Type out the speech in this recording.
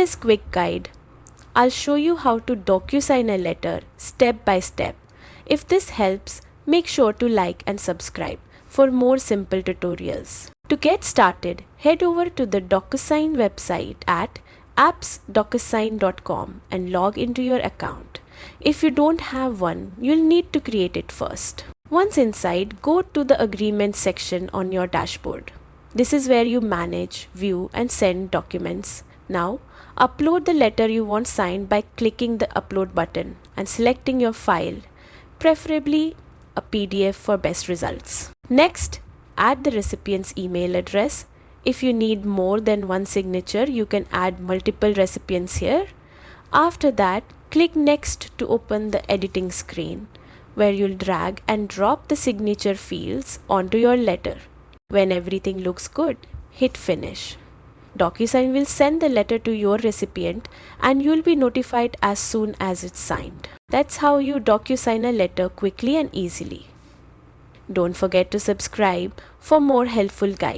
this quick guide, I'll show you how to DocuSign a letter step by step. If this helps, make sure to like and subscribe for more simple tutorials. To get started, head over to the DocuSign website at apps.docusign.com and log into your account. If you don't have one, you'll need to create it first. Once inside, go to the Agreements section on your dashboard. This is where you manage, view, and send documents. Now, upload the letter you want signed by clicking the Upload button and selecting your file, preferably a PDF for best results. Next, add the recipient's email address. If you need more than one signature, you can add multiple recipients here. After that, click Next to open the editing screen, where you'll drag and drop the signature fields onto your letter. When everything looks good, hit Finish. DocuSign will send the letter to your recipient and you'll be notified as soon as it's signed. That's how you DocuSign a letter quickly and easily. Don't forget to subscribe for more helpful guides.